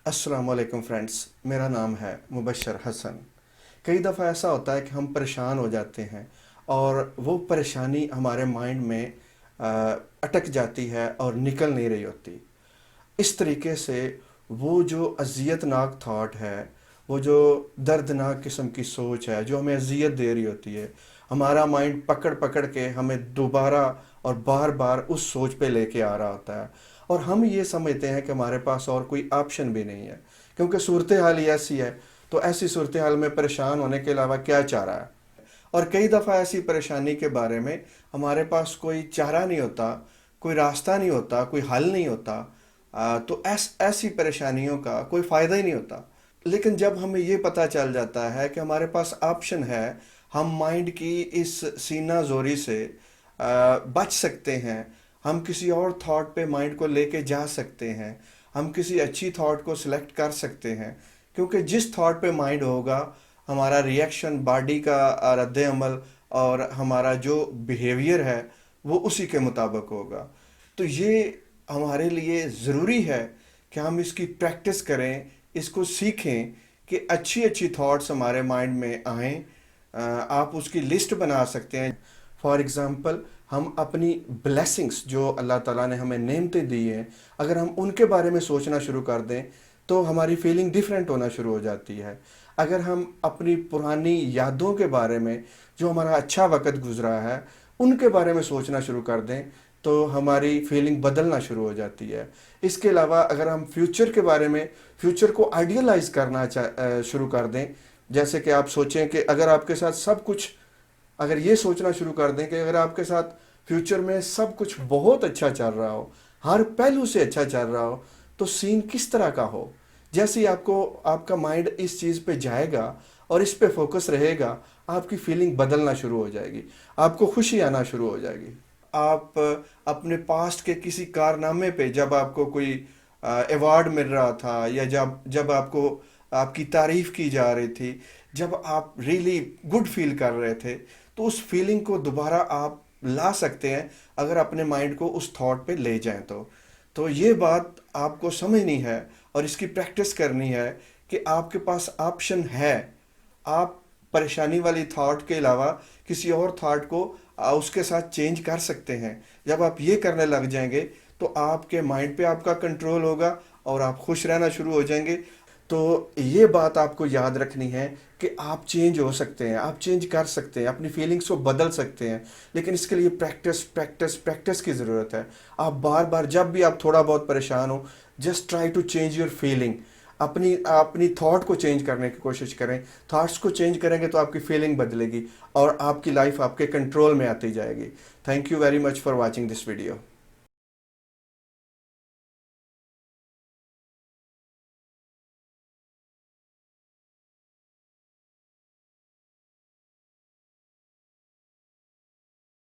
अस्सलाम वालेकुम फ्रेंड्स। मेरा नाम है मुबशर हसन। कई दफ़ा ऐसा होता है कि हम परेशान हो जाते हैं और वो परेशानी हमारे माइंड में अ, अटक जाती है और निकल नहीं रही होती। इस तरीके से वो जो अज़ियतनाक थॉट है, वो जो दर्दनाक किस्म की सोच है जो हमें अज़ियत दे रही होती है, हमारा माइंड पकड़ पकड़ के हमें दोबारा और बार बार उस सोच पे लेके आ रहा होता है। और हम ये समझते हैं कि हमारे पास और कोई ऑप्शन भी नहीं है, क्योंकि सूरत हाल ही ऐसी है। तो ऐसी सूरत हाल में परेशान होने के अलावा क्या चारा है। और कई दफ़ा ऐसी परेशानी के बारे में हमारे पास कोई चारा नहीं होता, कोई रास्ता नहीं होता, कोई हल नहीं होता। तो ऐसी परेशानियों का कोई फ़ायदा ही नहीं होता। लेकिन जब हमें ये पता चल जाता है कि हमारे पास ऑप्शन है, हम माइंड की इस सीना जोरी से बच सकते हैं, हम किसी और थॉट पे माइंड को लेके जा सकते हैं, हम किसी अच्छी थॉट को सिलेक्ट कर सकते हैं। क्योंकि जिस थॉट पे माइंड होगा, हमारा रिएक्शन, बॉडी का रद्द अमल और हमारा जो बिहेवियर है वो उसी के मुताबिक होगा। तो ये हमारे लिए ज़रूरी है कि हम इसकी प्रैक्टिस करें, इसको सीखें कि अच्छी अच्छी थॉट्स हमारे माइंड में आएँ। आप उसकी लिस्ट बना सकते हैं। फॉर एग्ज़ाम्पल, हम अपनी ब्लेसिंग्स जो अल्लाह ताला ने हमें नेमतें दी हैं, अगर हम उनके बारे में सोचना शुरू कर दें तो हमारी फीलिंग डिफरेंट होना शुरू हो जाती है। अगर हम अपनी पुरानी यादों के बारे में, जो हमारा अच्छा वक़्त गुज़रा है, उनके बारे में सोचना शुरू कर दें तो हमारी फीलिंग बदलना शुरू हो जाती है। इसके अलावा अगर हम फ्यूचर के बारे में, फ्यूचर को आइडियलाइज़ करना शुरू कर दें, जैसे कि आप सोचें कि अगर आपके साथ सब कुछ, अगर ये सोचना शुरू कर दें कि अगर आपके साथ फ्यूचर में सब कुछ बहुत अच्छा चल रहा हो, हर पहलू से अच्छा चल रहा हो, तो सीन किस तरह का हो। जैसे ही आपको, आपका माइंड इस चीज़ पे जाएगा और इस पे फोकस रहेगा, आपकी फीलिंग बदलना शुरू हो जाएगी, आपको खुशी आना शुरू हो जाएगी। आप अपने पास्ट के किसी कारनामे पे, जब आपको कोई अवार्ड मिल रहा था या जब जब आपको आपकी तारीफ़ की जा रही थी, जब आप रियली गुड फील कर रहे थे, तो उस फीलिंग को दोबारा आप ला सकते हैं अगर अपने माइंड को उस थॉट पे ले जाएं। तो ये बात आपको समझनी है और इसकी प्रैक्टिस करनी है कि आपके पास ऑप्शन है। आप परेशानी वाली थॉट के अलावा किसी और थॉट को उसके साथ चेंज कर सकते हैं। जब आप ये करने लग जाएंगे तो आपके माइंड पे आपका कंट्रोल होगा और आप खुश रहना शुरू हो जाएंगे। तो ये बात आपको याद रखनी है कि आप चेंज हो सकते हैं, आप चेंज कर सकते हैं, अपनी फीलिंग्स को बदल सकते हैं। लेकिन इसके लिए प्रैक्टिस प्रैक्टिस प्रैक्टिस की ज़रूरत है। आप बार बार, जब भी आप थोड़ा बहुत परेशान हो, just try to change your feeling. अपनी अपनी थॉट को चेंज करने की कोशिश करें। थॉट्स को चेंज करेंगे तो आपकी फीलिंग बदलेगी और आपकी लाइफ आपके कंट्रोल में आती जाएगी। Thank you very much for watching this video.